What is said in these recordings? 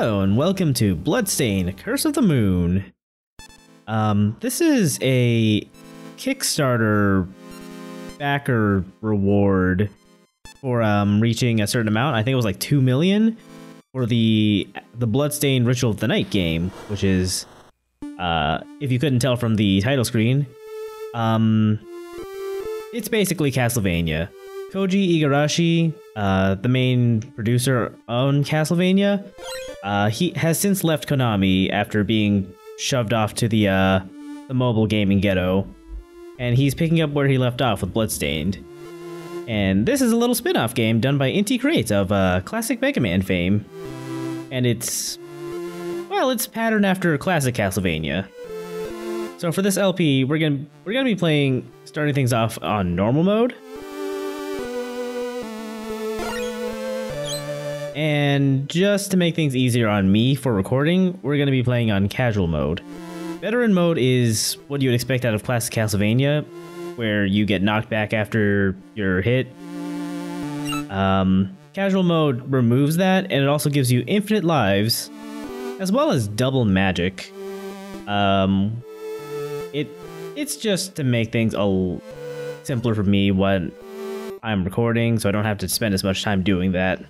Hello and welcome to Bloodstained, Curse of the Moon. This is a Kickstarter backer reward for reaching a certain amount. I think it was like 2 million for the Bloodstained Ritual of the Night game, which is, if you couldn't tell from the title screen, it's basically Castlevania. Koji Igarashi, the main producer on Castlevania, he has since left Konami after being shoved off to the mobile gaming ghetto, and he's picking up where he left off with Bloodstained. And this is a little spin-off game done by Inti Creates of classic Mega Man fame, and it's patterned after classic Castlevania. So for this LP, we're gonna be starting things off on normal mode. And just to make things easier on me for recording, we're going to be playing on casual mode. Veteran mode is what you would expect out of classic Castlevania, where you get knocked back after you're hit. Casual mode removes that, and it also gives you infinite lives, as well as double magic. It's just to make things simpler for me when I'm recording, so I don't have to spend as much time doing that.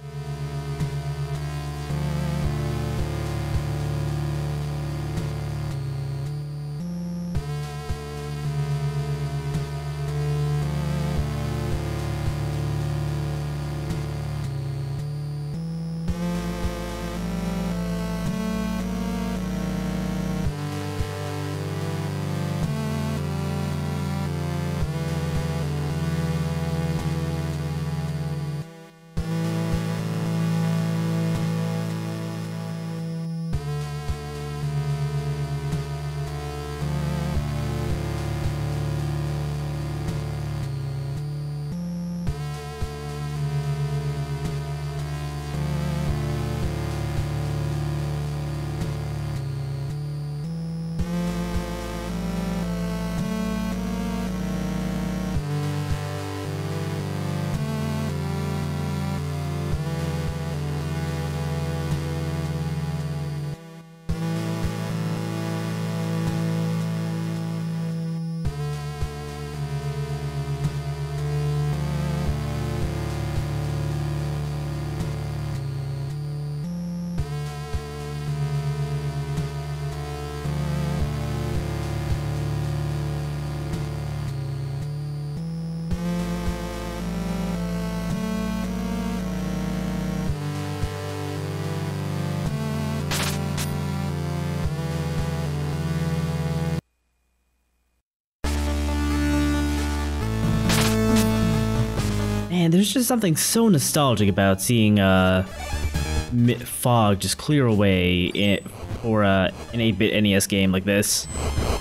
Man, there's just something so nostalgic about seeing fog just clear away for an 8-bit NES game like this,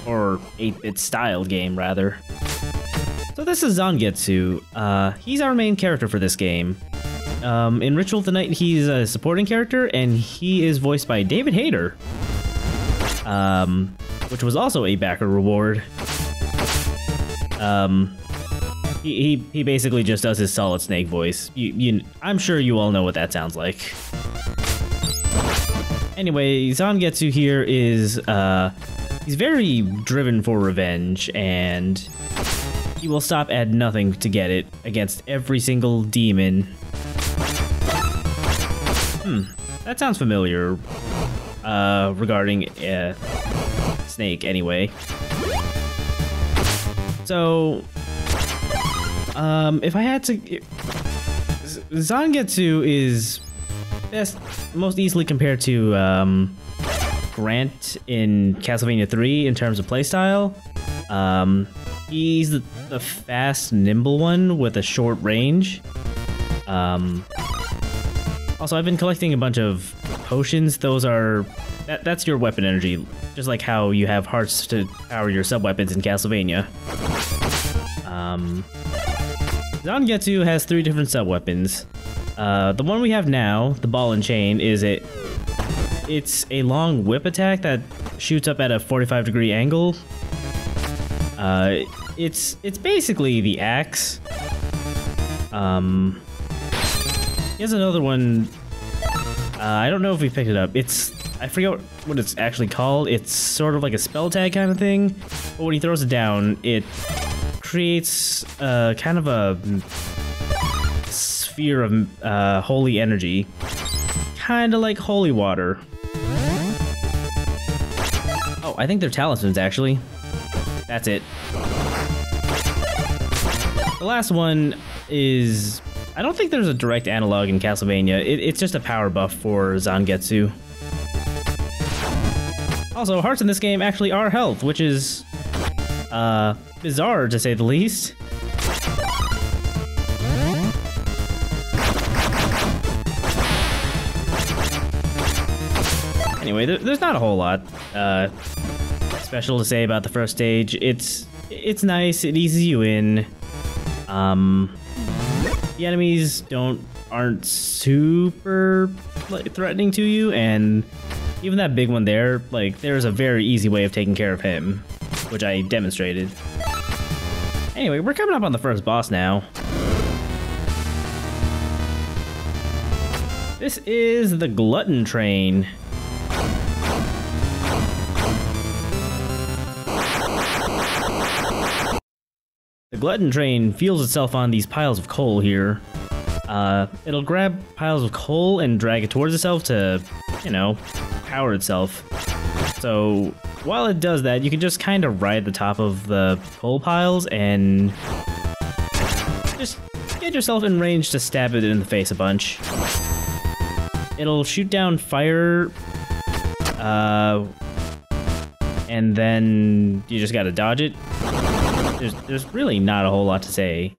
or 8-bit style game rather. So this is Zangetsu. He's our main character for this game. In Ritual of the Night, he's a supporting character, and he is voiced by David Hayter, which was also a backer reward. He basically just does his Solid Snake voice. I'm sure you all know what that sounds like. Anyway, Zangetsu here is, he's very driven for revenge, and he will stop at nothing to get it against every single demon. That sounds familiar, regarding, Snake anyway. So, if I had to... Zangetsu is most easily compared to, Grant in Castlevania 3 in terms of playstyle. He's the fast, nimble one with a short range. Also, I've been collecting a bunch of potions. Those are... That's your weapon energy, just like how you have hearts to power your sub-weapons in Castlevania. Zangetsu has 3 different sub-weapons. The one we have now, the ball and chain, it's a long whip attack that shoots up at a 45-degree angle. It's basically the axe. He has another one I don't know if we picked it up. I forget what it's actually called. It's sort of like a spell tag kind of thing. But when he throws it down, it creates kind of a sphere of holy energy. Kind of like holy water. Oh, I think they're talismans, actually. That's it. The last one is... I don't think there's a direct analog in Castlevania. It's just a power buff for Zangetsu. Also, hearts in this game actually are health, which is... bizarre, to say the least. Anyway, there's not a whole lot special to say about the first stage. It's nice. It eases you in. The enemies aren't super threatening to you, and even that big one there, like, there's a very easy way of taking care of him, which I demonstrated. Anyway, we're coming up on the first boss now. This is the Glutton Train. The Glutton Train fuels itself on these piles of coal here. It'll grab piles of coal and drag it towards itself to, you know, power itself. So while it does that, you can just kind of ride the top of the coal piles and just get yourself in range to stab it in the face a bunch. It'll shoot down fire, and then you just gotta dodge it. There's really not a whole lot to say.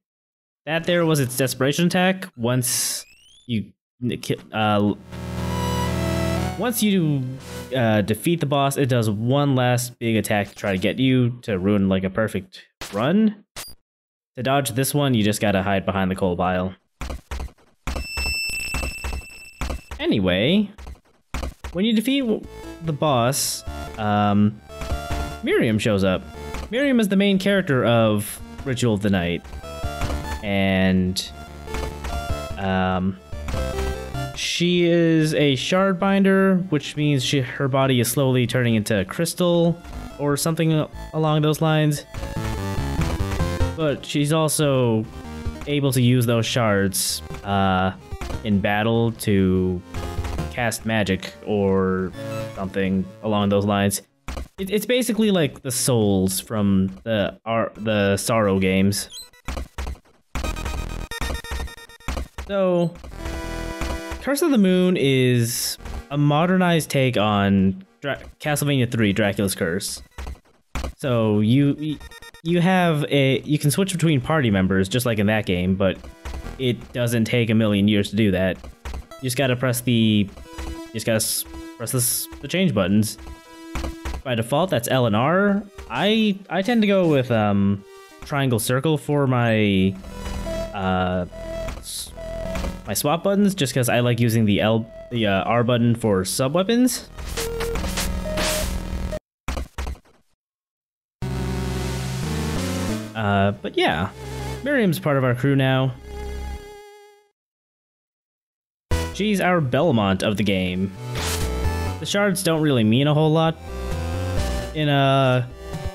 That there was its desperation attack. Once you defeat the boss, it does one last big attack to try to get you to ruin like a perfect run. To dodge this one, you just gotta hide behind the coal pile. Anyway, when you defeat the boss, Miriam shows up. Miriam is the main character of Ritual of the Night, and she is a shard binder, which means her body is slowly turning into crystal or something along those lines. But she's also able to use those shards in battle to cast magic or something along those lines. It's basically like the souls from the Sorrow games. So, Curse of the Moon is a modernized take on Castlevania 3: Dracula's Curse. So you can switch between party members just like in that game, but it doesn't take a million years to do that. You just gotta press the change buttons. By default, that's L and R. I tend to go with triangle circle for my my swap buttons, just because I like using the R button for sub weapons. But yeah, Miriam's part of our crew now. She's our Belmont of the game. The shards don't really mean a whole lot in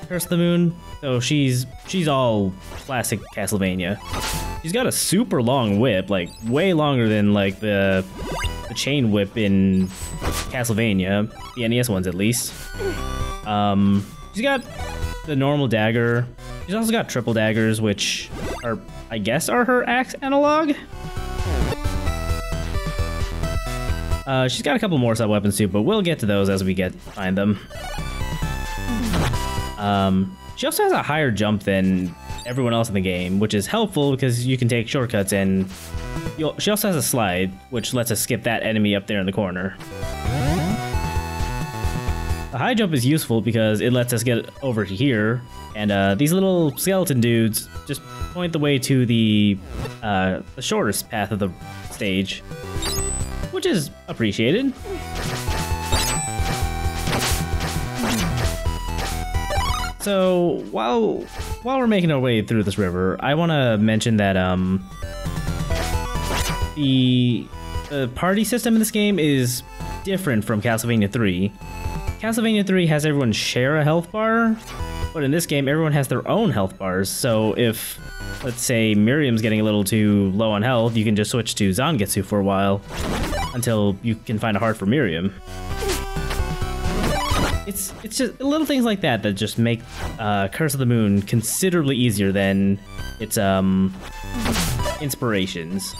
Curse of the Moon, so she's all classic Castlevania. She's got a super long whip, like way longer than like the chain whip in Castlevania, the NES ones at least. She's got the normal dagger. She's also got triple daggers, which are, I guess, are her axe analog. She's got a couple more sub weapons too, but we'll get to those as we find them. She also has a higher jump than everyone else in the game, which is helpful because you can take shortcuts, and she also has a slide, which lets us skip that enemy up there in the corner. The high jump is useful because it lets us get over to here, and these little skeleton dudes just point the way to the shortest path of the stage, which is appreciated. So while we're making our way through this river, I want to mention that the the party system in this game is different from Castlevania 3. Castlevania 3 has everyone share a health bar, but in this game, everyone has their own health bars. So if, let's say, Miriam's getting a little too low on health, you can just switch to Zangetsu for a while until you can find a heart for Miriam. It's just little things like that that just make Curse of the Moon considerably easier than its inspirations.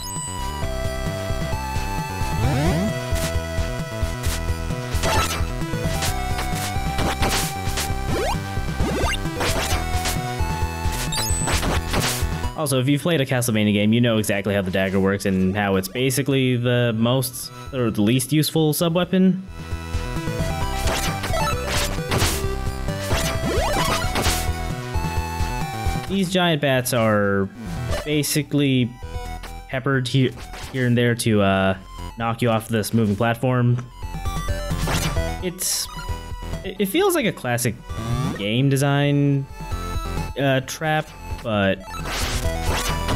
Also, if you've played a Castlevania game, you know exactly how the dagger works and how it's basically the most or the least useful sub-weapon. These giant bats are basically peppered here and there to knock you off this moving platform. It feels like a classic game design trap, but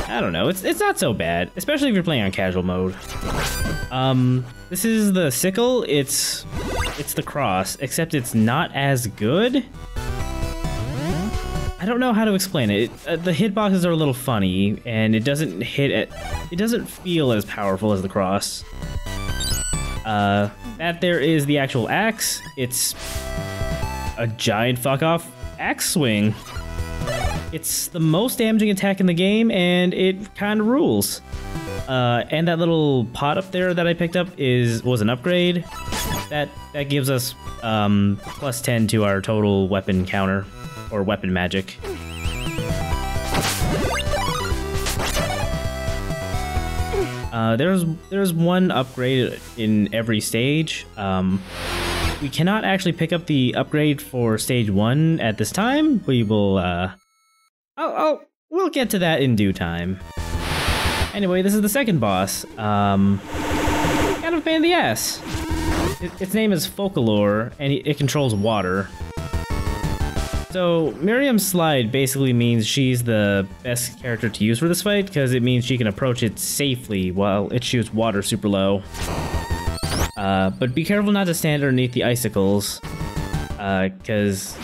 I don't know. It's not so bad, especially if you're playing on casual mode. This is the sickle. It's the cross, except it's not as good. I don't know how to explain it. The hitboxes are a little funny, and it doesn't feel as powerful as the cross. That there is the actual axe. It's a giant fuck off axe swing. It's the most damaging attack in the game, and it kind of rules. And that little pot up there that I picked up was an upgrade. That gives us plus 10 to our total weapon counter. Or weapon magic. There's one upgrade in every stage. We cannot actually pick up the upgrade for stage 1 at this time. We will we'll get to that in due time. Anyway, this is the second boss. Kind of a pain in the ass. Its name is Folklore, and it controls water. So, Miriam's slide basically means she's the best character to use for this fight, because it means she can approach it safely while it shoots water super low. But be careful not to stand underneath the icicles, because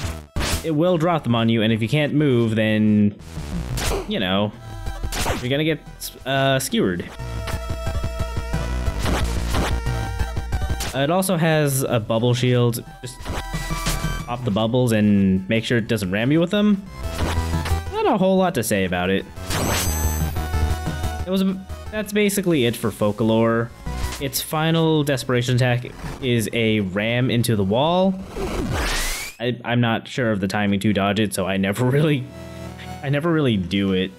it will drop them on you, and if you can't move, then, you know, you're gonna get skewered. It also has a bubble shield. Just pop the bubbles and make sure it doesn't ram you with them. Not a whole lot to say about it. That's basically it for Folklore. Its final desperation attack is a ram into the wall. I'm not sure of the timing to dodge it, so I never really do it.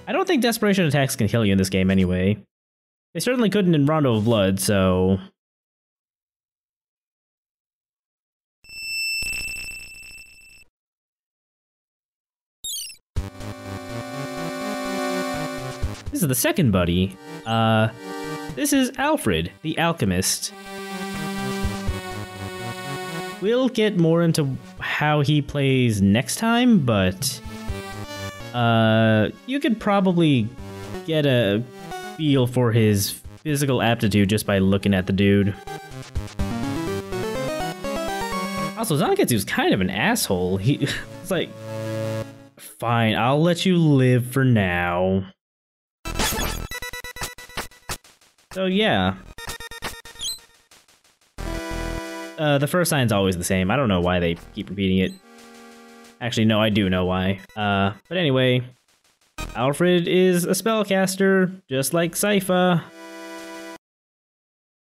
I don't think desperation attacks can kill you in this game anyway. They certainly couldn't in Rondo of Blood, so this is the second buddy. This is Alfred, the Alchemist. We'll get more into how he plays next time, but you could probably get a feel for his physical aptitude just by looking at the dude. Also, Zangetsu's kind of an asshole. It's like, fine, I'll let you live for now. So yeah. The first sign's always the same. I don't know why they keep repeating it. Actually, no, I do know why. But anyway, Alfred is a spellcaster, just like Sypha.